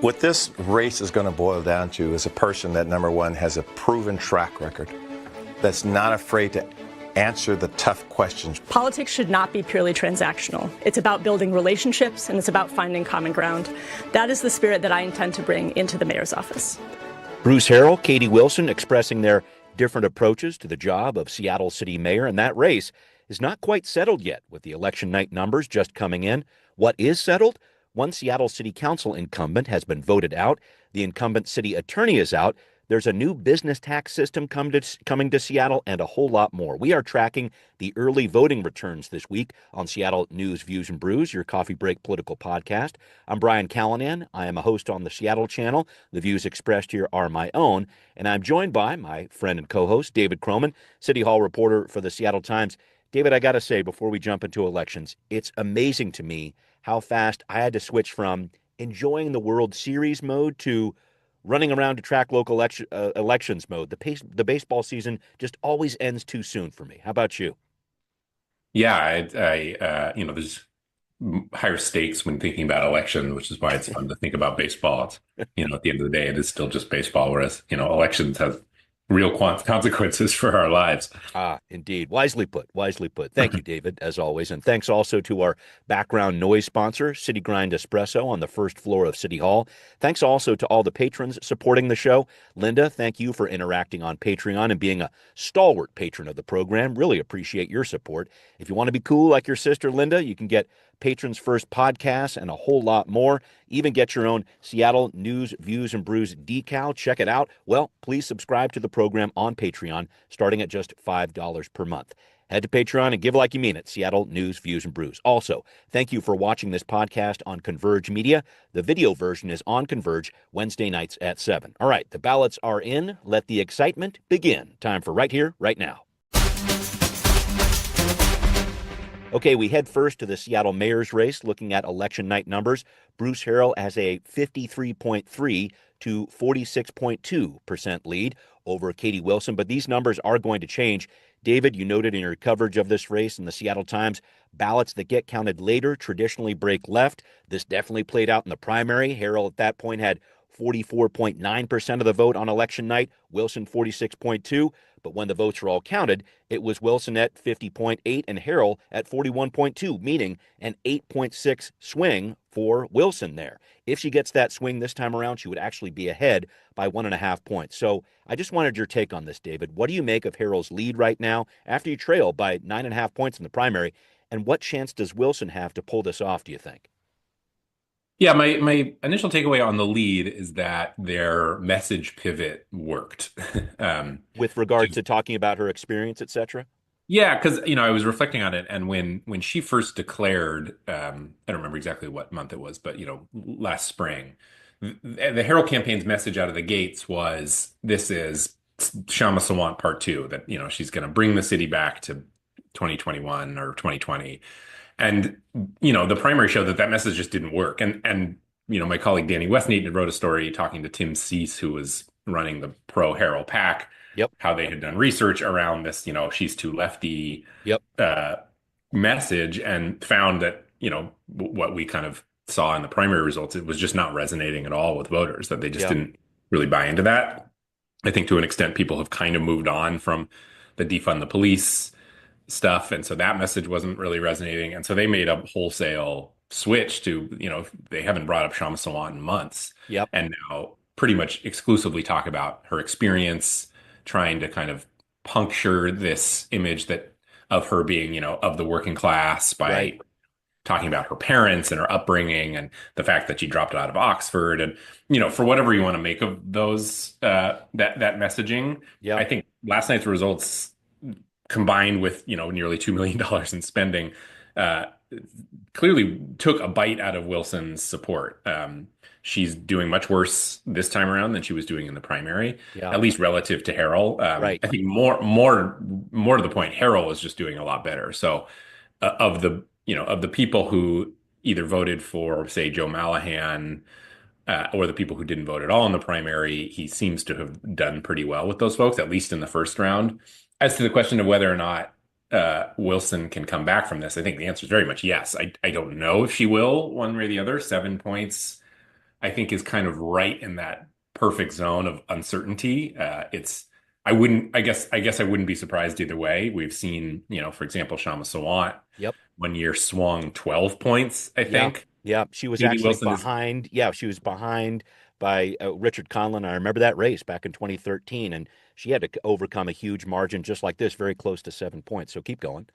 What this race is going to boil down to is a person that, number one, has a proven track record, that's not afraid to answer the tough questions. Politics should not be purely transactional. It's about building relationships, and it's about finding common ground. That is the spirit that I intend to bring into the mayor's office. Bruce Harrell, Katie Wilson expressing their different approaches to the job of Seattle City Mayor, and that race is not quite settled yet with the election night numbers just coming in. What is settled? One Seattle City Council incumbent has been voted out. The incumbent city attorney is out. There's a new business tax system coming to Seattle and a whole lot more. We are tracking the early voting returns this week on Seattle News, Views, and Brews, your coffee break political podcast. I'm Brian Callanan. I am a host on the Seattle channel. The views expressed here are my own. And I'm joined by my friend and co-host, David Croman, City Hall reporter for the Seattle Times. David, I got to say, before we jump into elections, it's amazing to me how fast I had to switch from enjoying the World Series mode to running around to track local elections mode. The baseball season just always ends too soon for me. How about you? Yeah, there's higher stakes when thinking about election, which is why it's fun to think about baseball. At the end of the day, it is still just baseball, whereas, elections have real consequences for our lives. Ah, indeed. Wisely put. Wisely put. Thank you, David, as always. And thanks also to our background noise sponsor, City Grind Espresso on the first floor of City Hall. Thanks also to all the patrons supporting the show. Linda, thank you for interacting on Patreon and being a stalwart patron of the program. Really appreciate your support. If you want to be cool like your sister, Linda, you can get Patrons First podcasts and a whole lot more. Even get your own Seattle News, Views, and Brews decal. Check it out. Well, please subscribe to the program on Patreon, starting at just $5 per month. Head to Patreon and give like you mean it. Seattle News, Views, and Brews. Also, thank you for watching this podcast on Converge Media. The video version is on Converge Wednesday nights at 7. All right, the ballots are in. Let the excitement begin. Time for Right Here, Right Now. Okay, we head first to the Seattle mayor's race, looking at election night numbers. Bruce Harrell has a 53.3 to 46.2% lead over Katie Wilson, but these numbers are going to change. David, you noted in your coverage of this race in the Seattle Times, ballots that get counted later traditionally break left. This definitely played out in the primary. Harrell at that point had 44.9% of the vote on election night, Wilson 46.2%. But when the votes were all counted, it was Wilson at 50.8 and Harrell at 41.2, meaning an 8.6 swing for Wilson there. If she gets that swing this time around, she would actually be ahead by 1.5 points. So I just wanted your take on this, David. What do you make of Harrell's lead right now after you trail by 9.5 points in the primary? And what chance does Wilson have to pull this off, do you think? Yeah, my initial takeaway on the lead is that their message pivot worked. With regard to talking about her experience, et cetera? Yeah, because, I was reflecting on it, and when she first declared, I don't remember exactly what month it was, but, last spring, the Herald campaign's message out of the gates was, this is Shama Sawant Part 2, that, she's going to bring the city back to 2021 or 2020. And, the primary showed that message just didn't work. And my colleague Danny Westneat wrote a story talking to Tim Cease, who was running the pro-Harrell PAC, how they had done research around this, she's too lefty message, and found that, what we kind of saw in the primary results, it was just not resonating at all with voters, that they just didn't really buy into that. I think to an extent, people have kind of moved on from the defund the police stuff, and so that message wasn't really resonating, and so they made a wholesale switch to, they haven't brought up Shama Sawant in months, and now pretty much exclusively talk about her experience, trying to kind of puncture this image that of her being, of the working class by talking about her parents and her upbringing and the fact that she dropped out of Oxford, and for whatever you want to make of those that messaging. I think last night's results, combined with, nearly $2 million in spending, clearly took a bite out of Wilson's support. She's doing much worse this time around than she was doing in the primary, at least relative to Harrell. I think more to the point, Harrell is just doing a lot better. So of the people who either voted for, say, Joe Mallahan, or the people who didn't vote at all in the primary, he seems to have done pretty well with those folks, at least in the first round. As to the question of whether or not Wilson can come back from this, I think the answer is very much yes. I don't know if she will, one way or the other. 7 points, I think is kind of right in that perfect zone of uncertainty. I guess I wouldn't be surprised either way. We've seen, for example, Shama Sawant Yep. 1 year swung 12 points, I Yeah. think. Yeah. She was Katie actually Wilson is, behind. Yeah. She was behind by Richard Conlon. I remember that race back in 2013, and she had to overcome a huge margin just like this, very close to 7 points. So keep going.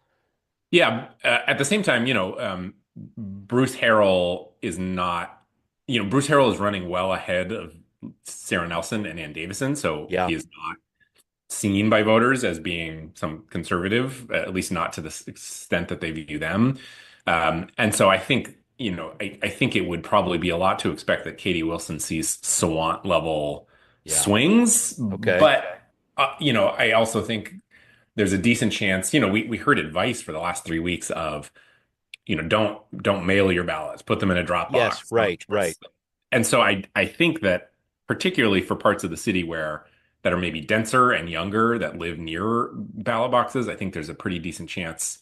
yeah. At the same time, Bruce Harrell is not, Bruce Harrell is running well ahead of Sarah Nelson and Ann Davison. So Yeah. he is not seen by voters as being some conservative, at least not to the extent that they view them. And so I think, I think it would probably be a lot to expect that Katie Wilson sees Sawant level Yeah. swings. Okay. But, I also think there's a decent chance, we heard advice for the last 3 weeks of, don't mail your ballots, put them in a drop Yes. box. Right. Right. And so I think that particularly for parts of the city that are maybe denser and younger that live near ballot boxes, I think there's a pretty decent chance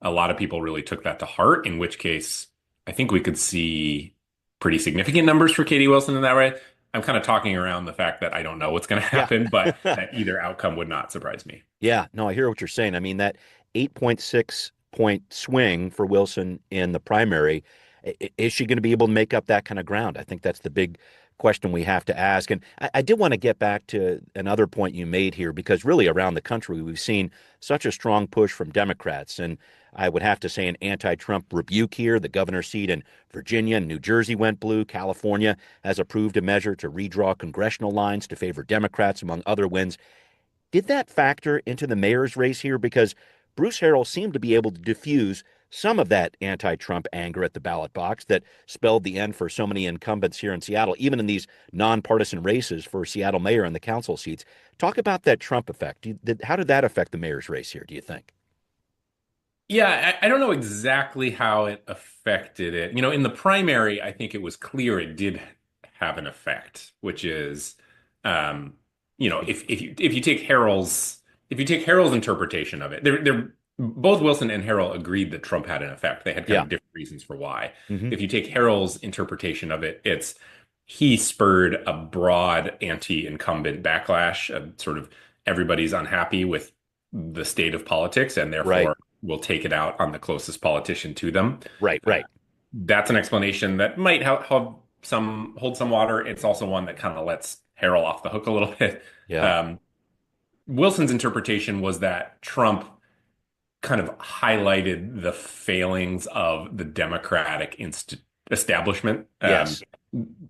a lot of people really took that to heart, in which case I think we could see pretty significant numbers for Katie Wilson in that way. I'm kind of talking around the fact that I don't know what's going to happen, but Yeah. that either outcome would not surprise me. Yeah, no, I hear what you're saying. I mean, that 8.6 point swing for Wilson in the primary, is she going to be able to make up that kind of ground? I think that's the big question we have to ask. And I did want to get back to another point you made here, because really around the country, we've seen such a strong push from Democrats. And I would have to say an anti-Trump rebuke here. The governor's seat in Virginia and New Jersey went blue. California has approved a measure to redraw congressional lines to favor Democrats, among other wins. Did that factor into the mayor's race here? Because Bruce Harrell seemed to be able to diffuse some of that anti-Trump anger at the ballot box that spelled the end for so many incumbents here in Seattle, even in these nonpartisan races for Seattle mayor and the council seats. Talk about that Trump effect. How did that affect the mayor's race here, do you think? Yeah, I don't know exactly how it affected it. In the primary, I think it was clear it did have an effect, which is, if you take Harrell's interpretation of it, they're both Wilson and Harrell agreed that Trump had an effect. They had kind Yeah. of different reasons for why. Hmm. If you take Harrell's interpretation of it, it's he spurred a broad anti-incumbent backlash, sort of everybody's unhappy with the state of politics and Right. therefore will take it out on the closest politician to them. Right. Right. That's an explanation that might hold some water. It's also one that kind of lets Harrell off the hook a little bit. Yeah. Wilson's interpretation was that Trump kind of highlighted the failings of the Democratic establishment. Yes.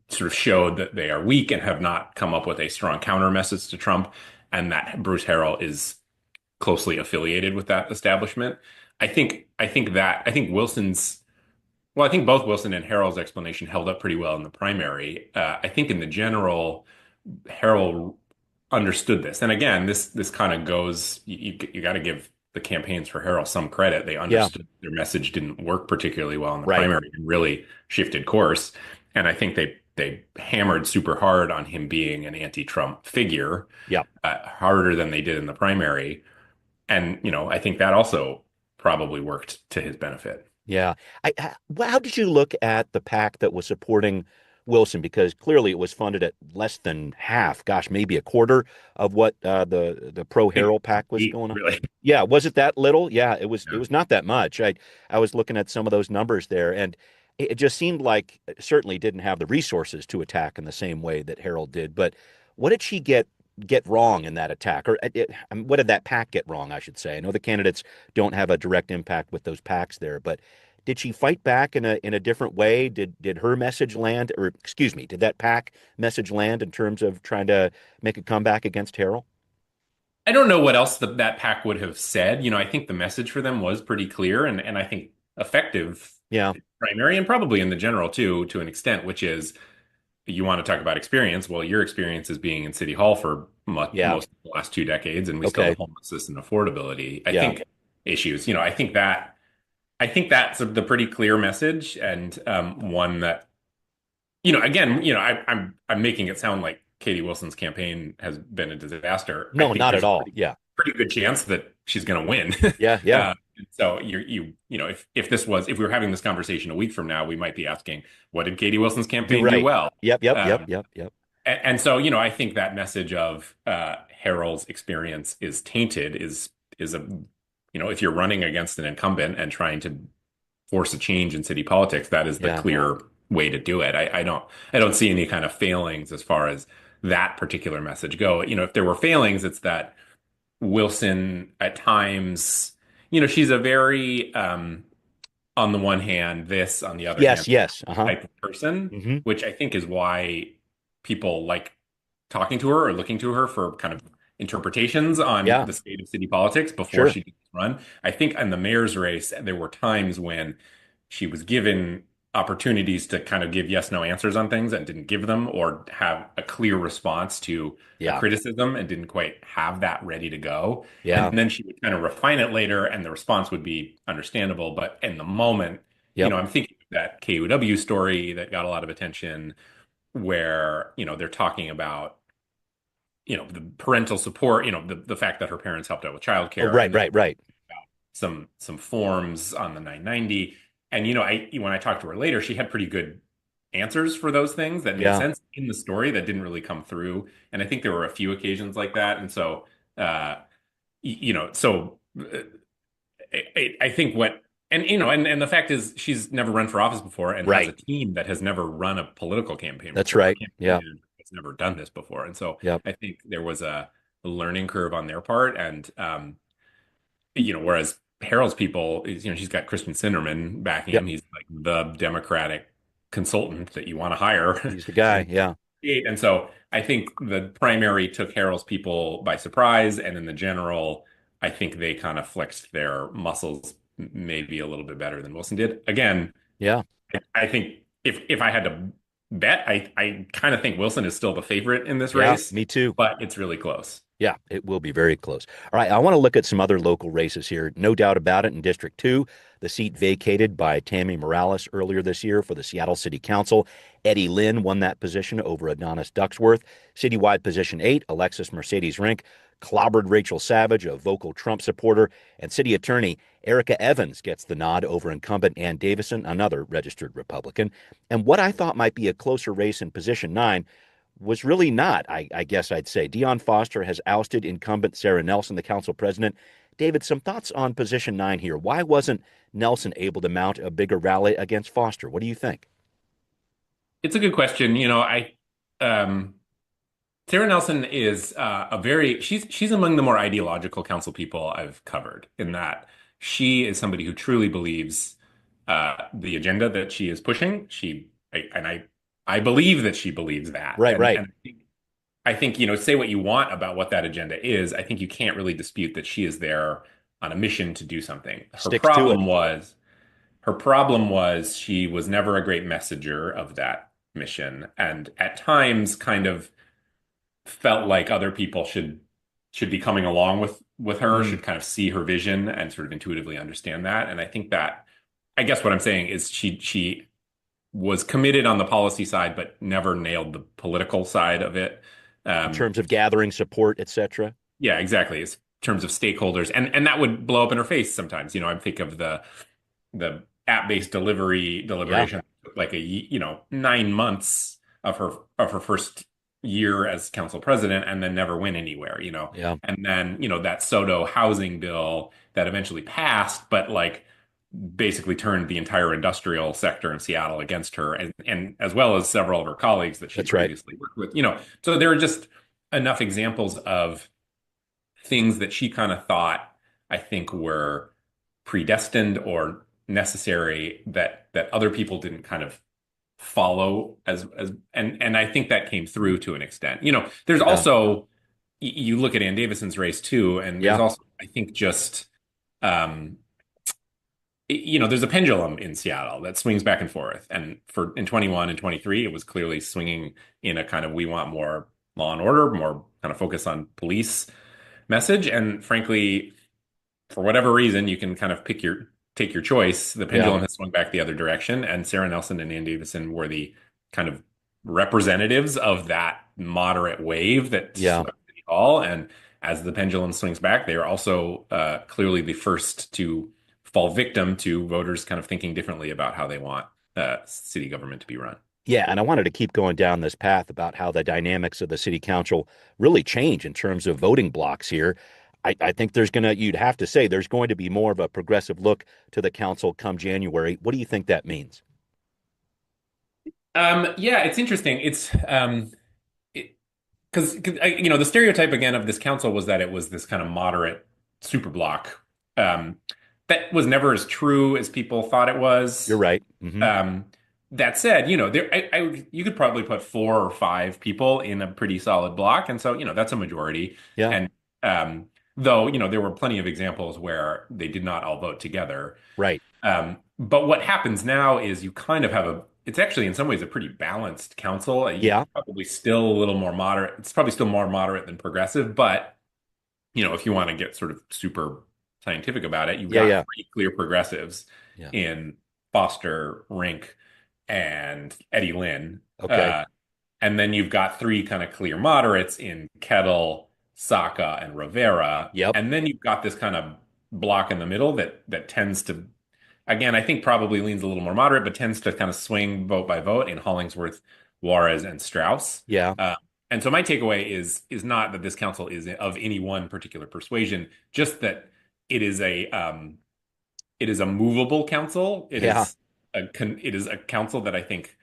Sort of showed that they are weak and have not come up with a strong counter message to Trump, and that Bruce Harrell is closely affiliated with that establishment. I think Wilson's well, I think both Wilson and Harrell's explanation held up pretty well in the primary. I think in the general, Harrell understood this, and again, this kind of goes. You got to give the campaigns for Harrell some credit. They understood their message didn't work particularly well in the Right. primary and really shifted course. And I think they hammered super hard on him being an anti-Trump figure, Yeah. harder than they did in the primary. And, I think that also probably worked to his benefit. Yeah. How did you look at the PAC that was supporting Wilson? Because clearly it was funded at less than half, gosh, maybe a quarter of what the pro Harrell PAC was going on. Really? Yeah, was it that little? Yeah, it was. Yeah. It was not that much. I was looking at some of those numbers there, and it just seemed like it certainly didn't have the resources to attack in the same way that Harrell did. But what did she get wrong in that attack, or I mean, what did that PAC get wrong? I should say. I know the candidates don't have a direct impact with those PACs there, but did she fight back in a different way? Did her message land, or excuse me, did that PAC message land in terms of trying to make a comeback against Harrell? I don't know what else that PAC would have said. I think the message for them was pretty clear and I think effective Yeah. in primary and probably in the general too, to an extent, which is you want to talk about experience. Well, your experience is being in City Hall for Yeah. most of the last 2 decades, and we still Okay. have homelessness and affordability. I Yeah. think issues. I think that's the pretty clear message, and one that again, I'm making it sound like Katie Wilson's campaign has been a disaster. I No, think not there's at a all. Yeah. pretty good chance that she's going to win. Yeah. Yeah. So if we were having this conversation a week from now, we might be asking, what did Katie Wilson's Do campaign do right. well? Yep, yep, yep, Um, yep, yep. and so, I think that message of Harold's experience is tainted is if you're running against an incumbent and trying to force a change in city politics, that is the Yeah. clear way to do it. I don't see any kind of failings as far as that particular message go. If there were failings, it's that Wilson at times, she's a very on the one hand, this on the other Yes, hand yes. Uh-huh. type of person, Hmm. which I think is why people like talking to her or looking to her for kind of interpretations on Yeah, the state of city politics before sure. she did this run. I think in the mayor's race, there were times when she was given opportunities to kind of give yes, no answers on things and didn't give them, or have a clear response to a Yeah, criticism and didn't quite have that ready to go. And yeah, then she would kind of refine it later and the response would be understandable. But in the moment, yep. I'm thinking of that KUW story that got a lot of attention where, they're talking about, the parental support, the fact that her parents helped out with Oh, childcare, right, and then right, right. some forms on the 990. And when I talked to her later, she had pretty good answers for those things that made Yeah. sense in the story that didn't really come through. And I think there were a few occasions like that. And so I think and the fact is she's never run for office before and has a Right. team that has never run a political campaign That's before. A right. campaign Yeah. manager has never done this before. And so Yep. I think there was a learning curve on their part. And whereas Harold's people, she's got Christian Sinderman backing Yep. him. He's like the Democratic consultant that you want to hire He's the guy. in Yeah. state. And so I think the primary took Harold's people by surprise, and in the general, I think they kind of flexed their muscles maybe a little bit better than Wilson did. Again, Yeah. I think if I had to bet, I kind of think Wilson is still the favorite in this Yeah. race, Me too. but it's really close. Yeah, it will be very close. All right, I want to look at some other local races here. No doubt about it, in District 2, the seat vacated by Tammy Morales earlier this year for the Seattle City Council. Eddie Lynn won that position over Adonis Ducksworth. Citywide Position 8, Alexis Mercedes Rink clobbered Rachel Savage, a vocal Trump supporter, and City Attorney Erica Evans gets the nod over incumbent Ann Davison, another registered Republican. And what I thought might be a closer race in Position 9 was really not, I guess I'd say. Dion Foster has ousted incumbent Sarah Nelson, the council president. David, some thoughts on Position 9 here. Why wasn't Nelson able to mount a bigger rally against Foster? What do you think? It's a good question. Um, Sarah Nelson is she's among the more ideological council people I've covered, in that she is somebody who truly believes the agenda that she is pushing. I believe that she believes that, Right, and right. I think say what you want about what that agenda is. I think you can't really dispute that she is there on a mission to do something. Her Sticks to it. problem was her problem was she was never a great messenger of that mission, and at times kind of felt like other people should be coming along with her, Mm, should kind of see her vision and sort of intuitively understand that. And I think that, I guess what I'm saying is she was committed on the policy side, but never nailed the political side of it. in Um, terms of gathering support, etc. yeah, exactly. In terms of stakeholders, and that would blow up in her face sometimes. I think of the app-based Yeah, deliberation, like 9 months of her first year as council president, and then never went anywhere. yeah, And then that Soto housing bill that eventually passed, but like basically turned the entire industrial sector in Seattle against her, and as well as several of her colleagues that she that's right. previously worked with. So there are just enough examples of things that she kind of thought, I think, were predestined or necessary that other people didn't kind of follow and I think that came through to an extent. There's Yeah, also you look at Ann Davison's race too, and there's yeah, also, I think, just um there's a pendulum in Seattle that swings back and forth. And in 21 and 23, it was clearly swinging in a kind of, we want more law and order, more kind of focus on police message. And frankly, for whatever reason, you can kind of take your choice. The yeah, pendulum has swung back the other direction, and Sarah Nelson and Ann Davison were the kind of representatives of that moderate wave that yeah, swept City Hall. And as the pendulum swings back, they are also clearly the first to fall victim to voters kind of thinking differently about how they want city government to be run. Yeah, and I wanted to keep going down this path about how the dynamics of the city council really change in terms of voting blocks here. I think you'd have to say there's going to be more of a progressive look to the council come January. What do you think that means? Yeah, it's interesting. Because the stereotype again of this council was that it was this kind of moderate super bloc. Um, that was never as true as people thought it You're was. right. Hmm. Um, that said, you could probably put 4 or 5 people in a pretty solid block, and so that's a majority. Yeah, And though there were plenty of examples where they did not all vote together. right. But what happens now is you kind of have it's actually in some ways a pretty balanced council. Yeah, Probably still a little more moderate. It's probably still more moderate than progressive, but if you want to get sort of super scientific about it, you've yeah, got yeah, three clear progressives yeah. in Foster, Rink, and Eddie Lynn. Okay. And then you've got three kind of clear moderates in Kettle, Saka, and Rivera. Yep. And then you've got this kind of block in the middle that tends to, again, I think probably leans a little more moderate, but tends to kind of swing vote by vote in Hollingsworth, Juarez, and Strauss. Yeah. And so my takeaway is not that this council is of any one particular persuasion, just that it is a movable council. Yeah. It is a council that I think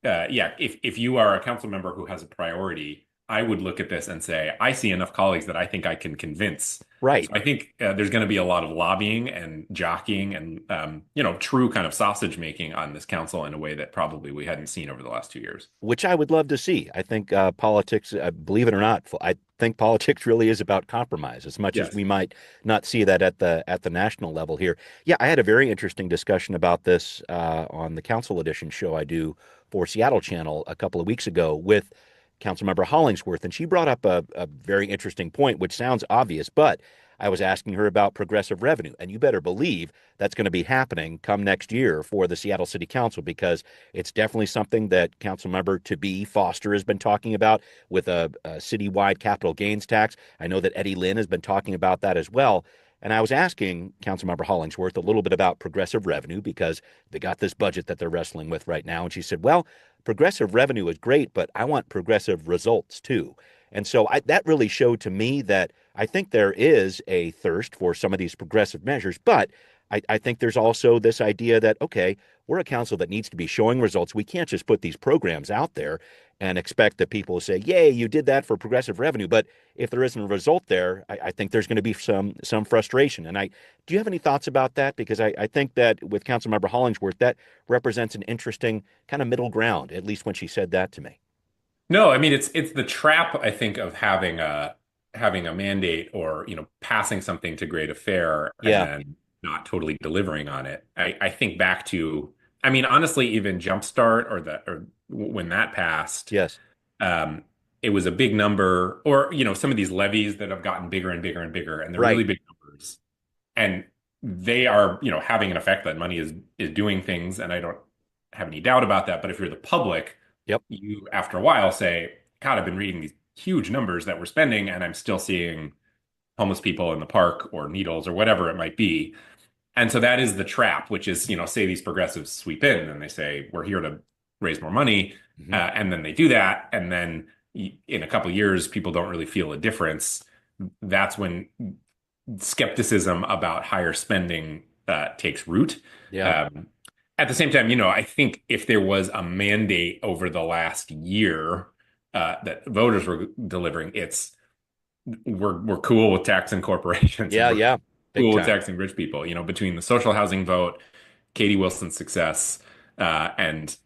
yeah, if you are a council member who has a priority, I would look at this and say, I see enough colleagues that I think I can convince. So Right. I think there's going to be a lot of lobbying and jockeying and true kind of sausage making on this council in a way that probably we hadn't seen over the last 2 years. Which I would love to see. I think politics, believe it or not, I think politics really is about compromise, as much as Yes. we might not see that at the national level here. Yeah, I had a very interesting discussion about this on the Council Edition show I do for Seattle Channel a couple of weeks ago with Councilmember Hollingsworth, and she brought up a very interesting point, which sounds obvious, but I was asking her about progressive revenue, and you better believe that's going to be happening come next year for the Seattle City Council because it's definitely something that Councilmember to be Foster has been talking about with a citywide capital gains tax. I know that Eddie Lynn has been talking about that as well. And I was asking Councilmember Hollingsworth a little bit about progressive revenue because they got this budget that they're wrestling with right now. And she said, well, progressive revenue is great, but I want progressive results too. And so that really showed to me that I think there is a thirst for some of these progressive measures, but I think there's also this idea that, okay, we're a council that needs to be showing results. We can't just put these programs out there and expect that people will say, yay, you did that for progressive revenue. But if there isn't a result there, I think there's going to be some frustration. And do you have any thoughts about that? Because I think that with Councilmember Hollingsworth, that represents an interesting kind of middle ground, at least when she said that to me. No, I mean it's the trap I think of having a mandate or passing something to great affair and Yeah. then not totally delivering on it. I think back to, I mean, honestly, even Jumpstart or when that passed, Yes. um, it was a big number, or some of these levies that have gotten bigger and bigger and bigger, and they're Right. really big numbers, and they are having an effect that money is doing things, and I don't have any doubt about that. But if you're the public, Yep. you after a while say, God, I've been reading these huge numbers that we're spending, and I'm still seeing homeless people in the park or needles or whatever it might be. And so that is the trap, which is, say these progressives sweep in and they say, we're here to raise more money. Hmm. And then they do that. And then in a couple of years, people don't really feel a difference. That's when skepticism about higher spending takes root. Yeah. At the same time, I think if there was a mandate over the last year that voters were delivering, it's we're cool with taxing corporations. Yeah. And we're Yeah. Big cool with time. taxing rich people. Between the social housing vote, Katie Wilson's success, and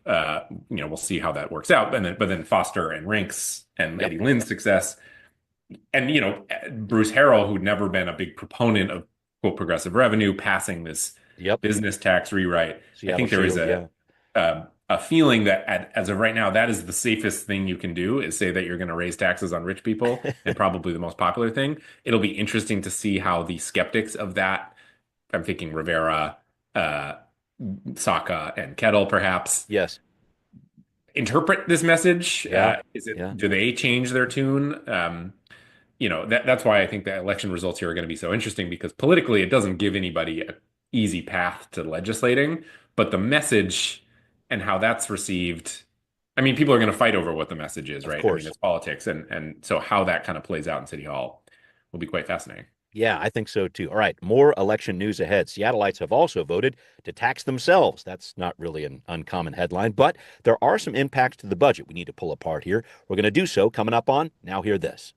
we'll see how that works out. But then Foster and Rinks and Yep. Eddie Lynn's success, and Bruce Harrell, who'd never been a big proponent of quote progressive revenue, passing this Yep. business tax rewrite. I Seattle think there is Shield. Yeah. a feeling that as of right now, that is the safest thing you can do is say that you're going to raise taxes on rich people, and probably the most popular thing. It'll be interesting to see how the skeptics of that, I'm thinking Rivera, uh, Saka, and Kettle, perhaps, Yes. interpret this message. Yeah. Is Yeah. it, do they change their tune? that's why I think the election results here are going to be so interesting because politically it doesn't give anybody an easy path to legislating, but the message and how that's received, I mean, people are going to fight over what the message is, Of right? I mean, course. it's politics, and so how that kind of plays out in City Hall will be quite fascinating. Yeah, I think so too. All right, more election news ahead. Seattleites have also voted to tax themselves. That's not really an uncommon headline, but there are some impacts to the budget we need to pull apart here. We're going to do so coming up on Now Hear This.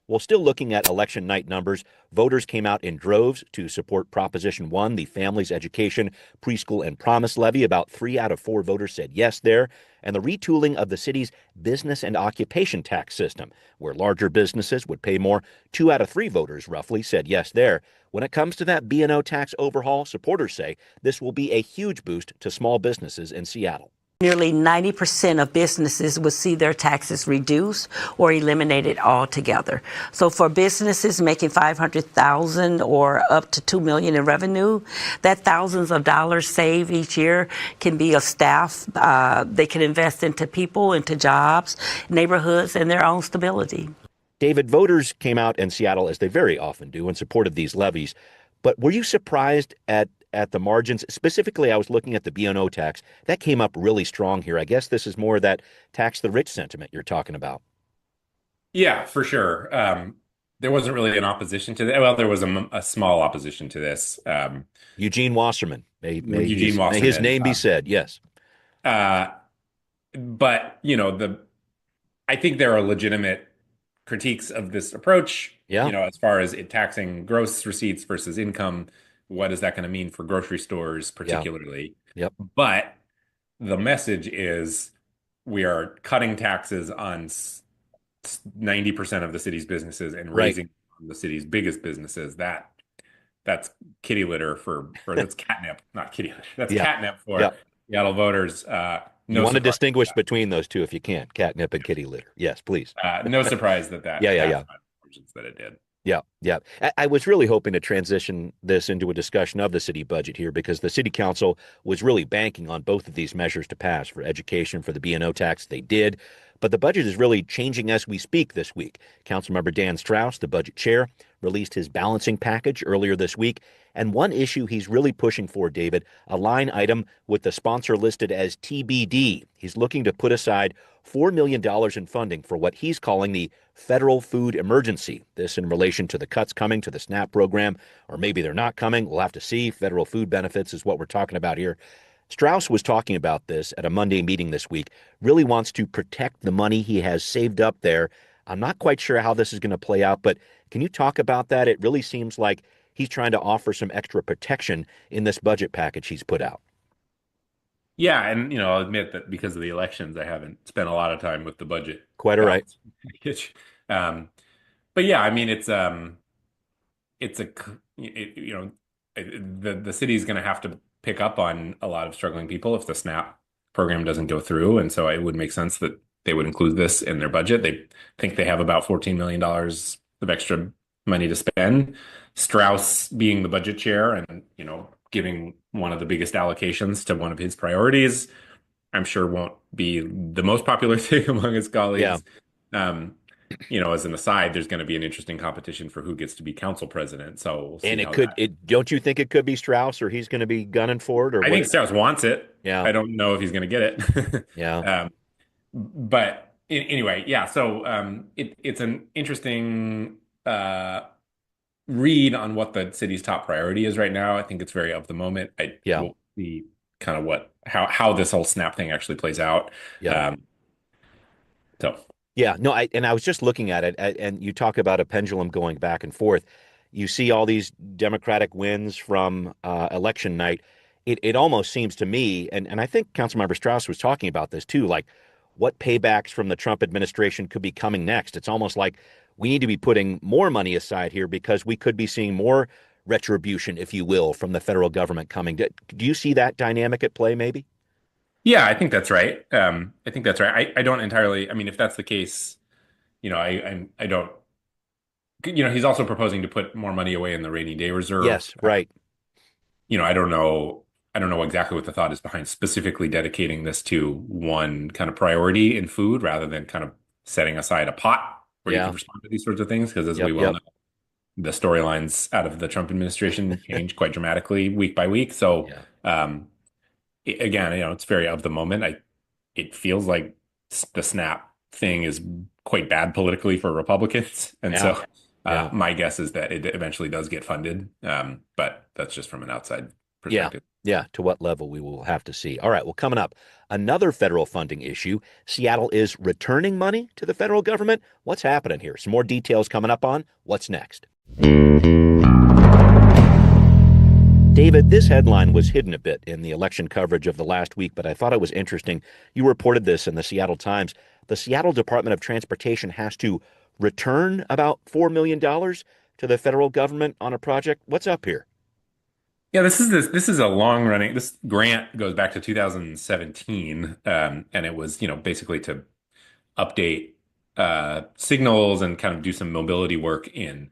Well, still looking at election night numbers, voters came out in droves to support Proposition 1, the Families Education, Preschool, and Promise Levy. About 3 out of 4 voters said yes there. And the retooling of the city's business and occupation tax system, where larger businesses would pay more. 2 out of 3 voters, roughly, said yes there. When it comes to that B&O tax overhaul, supporters say this will be a huge boost to small businesses in Seattle. Nearly 90% of businesses would see their taxes reduced or eliminated altogether. So for businesses making $500,000 or up to $2 million in revenue, that thousands of dollars saved each year can be a staff. They can invest into people, into jobs, neighborhoods, and their own stability. David, voters came out in Seattle, as they very often do, in support of these levies. But were you surprised at the margins? Specifically, I was looking at the B&O tax. That came up really strong here. I guess this is more that tax the rich sentiment you're talking about. Yeah, for sure. There wasn't really an opposition to that. Well, there was a small opposition to this. Eugene Wasserman. Eugene May his Wasserman. name be said, yes. Uh, but I think there are legitimate critiques of this approach. Yeah. As far as it taxing gross receipts versus income, what is that going to mean for grocery stores, particularly? Yep. But the message is we are cutting taxes on 90% of the city's businesses and raising the city's biggest businesses. That's kitty litter for that's catnip, not kitty litter. That's catnip for Seattle voters. You want to distinguish between those two if you can, catnip and kitty litter. Yes, please. No surprise that that it did. Yeah. I was really hoping to transition this into a discussion of the city budget here because the city council was really banking on both of these measures to pass for education, for the B&O tax. They did. But the budget is really changing as we speak this week. Councilmember Dan Strauss, the budget chair, released his balancing package earlier this week. And one issue he's really pushing for, David, a line item with the sponsor listed as TBD. He's looking to put aside $4 million in funding for what he's calling the federal food emergency. This in relation to the cuts coming to the SNAP program, or maybe they're not coming. We'll have to see. Federal food benefits is what we're talking about here. Strauss was talking about this at a Monday meeting this week, really wants to protect the money he has saved up there. I'm not quite sure how this is going to play out, but can you talk about that? It really seems like he's trying to offer some extra protection in this budget package he's put out. Yeah, and I'll admit that because of the elections, I haven't spent a lot of time with the budget. Quite all right. But yeah, I mean, the city's going to have to pick up on a lot of struggling people if the SNAP program doesn't go through, and so it would make sense that they would include this in their budget. They think they have about $14 million of extra money to spend. Strauss being the budget chair and giving one of the biggest allocations to one of his priorities, I'm sure won't be the most popular thing among his colleagues. Yeah. As an aside, there's going to be an interesting competition for who gets to be council president. So we'll see. And don't you think it could be Strauss, or he's going to be gunning for it? Or I think Strauss wants it. Yeah. I don't know if he's going to get it. Yeah. But anyway, yeah. So it's an interesting read on what the city's top priority is right now. I think it's very of the moment. We'll see kind of how this whole SNAP thing actually plays out. Yeah. I was just looking at it, and you talk about a pendulum going back and forth. You see all these Democratic wins from election night. It almost seems to me, and I think Councilmember Strauss was talking about this too, like what paybacks from the Trump administration could be coming next. It's almost like we need to be putting more money aside here because we could be seeing more retribution, if you will, from the federal government coming. Do you see that dynamic at play maybe? Yeah, I think that's right. I don't entirely, I mean, if that's the case, I don't, he's also proposing to put more money away in the rainy day reserve. Yes, right. I don't know exactly what the thought is behind specifically dedicating this to one kind of priority in food rather than kind of setting aside a pot where you Yeah. can respond to these sorts of things. Because as we Yep. well Yep. know, the storylines out of the Trump administration change quite dramatically week by week. So Yeah. um, again, it's very of the moment. It feels like the SNAP thing is quite bad politically for Republicans, and Yeah. so Yeah. my guess is that it eventually does get funded. But that's just from an outside Yeah. perspective. Yeah. To what level we will have to see. All right. Well, coming up, another federal funding issue. Seattle is returning money to the federal government. What's happening here? Some more details coming up on What's Next. David, this headline was hidden a bit in the election coverage of the last week, but I thought it was interesting. You reported this in the Seattle Times. The Seattle Department of Transportation has to return about $4 million to the federal government on a project. What's up here? Yeah, this is a long running. This grant goes back to 2017, and it was basically to update signals and kind of do some mobility work in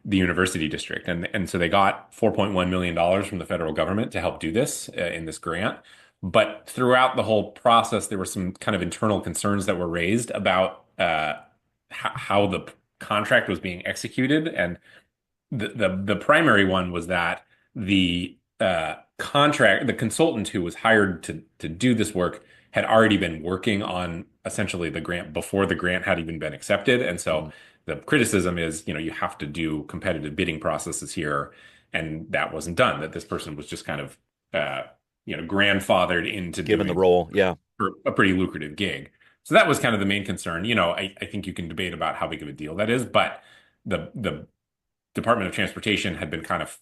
the university district. And so they got $4.1 million from the federal government to help do this in this grant. But throughout the whole process, there were some kind of internal concerns that were raised about how the contract was being executed. And the primary one was that the the consultant who was hired to do this work had already been working on essentially the grant before the grant had even been accepted. And so Mm. the criticism is, you have to do competitive bidding processes here, and that wasn't done. That this person was just kind of grandfathered into Given the doing role. Yeah. a pretty lucrative gig. So that was kind of the main concern. I think you can debate about how big of a deal that is, but the Department of Transportation had been kind of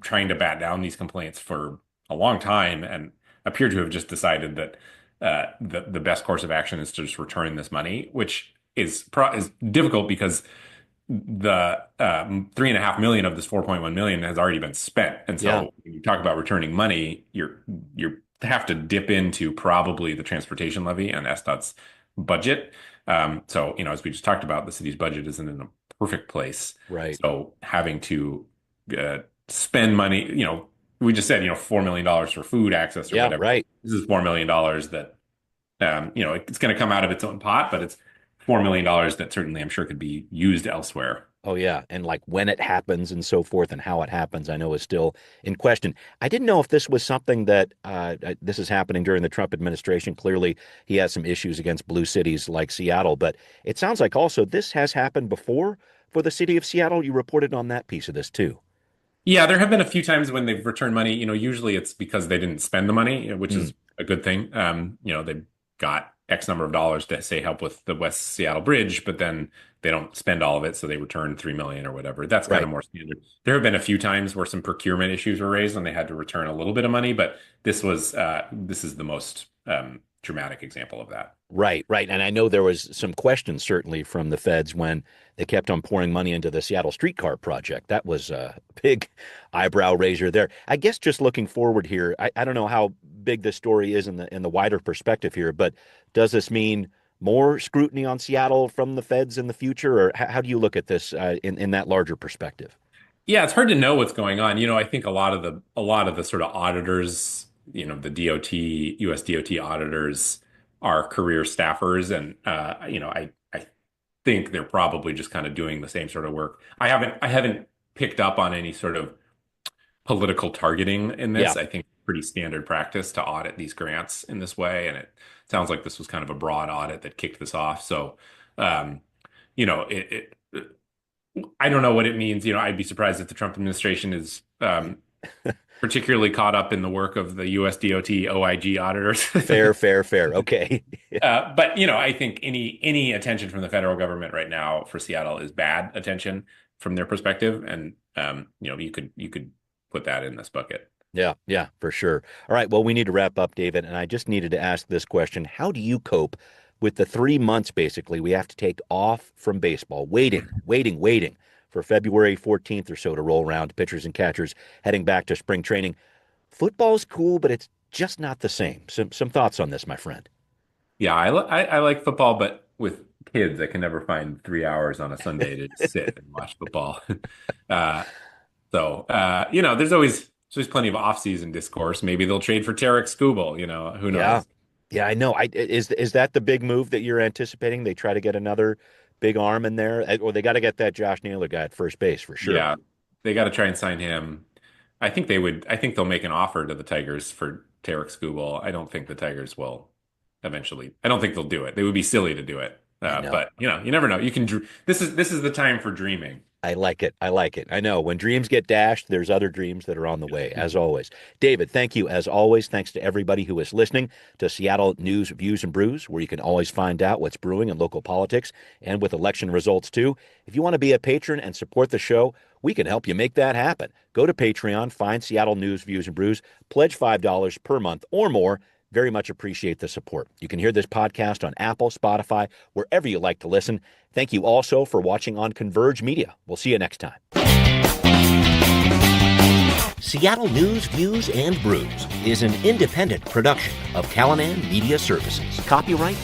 trying to bat down these complaints for a long time and appear to have just decided that the best course of action is to just return this money, which is difficult because the 3.5 million of this 4.1 million has already been spent. And Yeah. so when you talk about returning money, you have to dip into probably the transportation levy and SDOT's budget. So, as we just talked about, the city's budget isn't in a perfect place. Right. So having to spend money, we just said, $4 million for food access or Yeah. whatever. Right. This is $4 million that, it's going to come out of its own pot, but it's $4 million that certainly I'm sure could be used elsewhere. Oh, yeah. And like when it happens and so forth and how it happens, I know is still in question. I didn't know if this was something that this is happening during the Trump administration. Clearly, he has some issues against blue cities like Seattle, but it sounds like also this has happened before for the city of Seattle. You reported on that piece of this too. Yeah, there have been a few times when they've returned money. Usually it's because they didn't spend the money, which Mm. is a good thing. They got X number of dollars to say help with the West Seattle Bridge, but then they don't spend all of it, so they return 3 million or whatever. That's kind Right. of more standard. There have been a few times where some procurement issues were raised and they had to return a little bit of money, but this is the most dramatic example of that. Right, right. And I know there was some questions certainly from the feds when they kept on pouring money into the Seattle streetcar project. That was a big eyebrow raiser there. I guess just looking forward here, I don't know how big this story is in the wider perspective here, but does this mean more scrutiny on Seattle from the feds in the future, or how do you look at this in that larger perspective? Yeah, it's hard to know what's going on. I think a lot of the sort of auditors, the DOT, US DOT auditors are career staffers, and I think they're probably just kind of doing the same sort of work. I haven't picked up on any sort of political targeting in Yeah, this. I think pretty standard practice to audit these grants in this way, and it sounds like this was kind of a broad audit that kicked this off. So, um, I don't know what it means. I'd be surprised if the Trump administration is particularly caught up in the work of the US DOT OIG auditors. fair, fair, fair. Okay. But I think any attention from the federal government right now for Seattle is bad attention from their perspective, and you could put that in this bucket. Yeah, yeah, for sure. All right, well, we need to wrap up, David, and I just needed to ask this question. How do you cope with the 3 months basically we have to take off from baseball, waiting for February 14th or so to roll around, pitchers and catchers heading back to spring training? Football's cool, but it's just not the same. Some thoughts on this, my friend. Yeah, I like football, but with kids, I can never find 3 hours on a Sunday to just sit and watch football. Uh, so there's always plenty of off-season discourse. Maybe they'll trade for Tarek Skubal. Who Yeah. knows? Yeah, I know. Is that the big move that you're anticipating? They try to get another big arm in there. Or they got to get that Josh Naylor guy at first base for sure. Yeah, they got to try and sign him. I think they would. I think they'll make an offer to the Tigers for Tarek Skubal. I don't think the Tigers will eventually. I don't think they'll do it. They would be silly to do it. But you never know. You can. This is the time for dreaming. I like it. I like it. I know when dreams get dashed, there's other dreams that are on the way, as always. David, thank you as always. Thanks to everybody who is listening to Seattle News, Views, and Brews, where you can always find out what's brewing in local politics and with election results, too. If you want to be a patron and support the show, we can help you make that happen. Go to Patreon, find Seattle News, Views, and Brews, pledge $5 per month or more. Very much appreciate the support. You can hear this podcast on Apple, Spotify, wherever you like to listen. Thank you also for watching on Converge Media. We'll see you next time. Seattle News, Views, and Brews is an independent production of Callanan Media Services. Copyright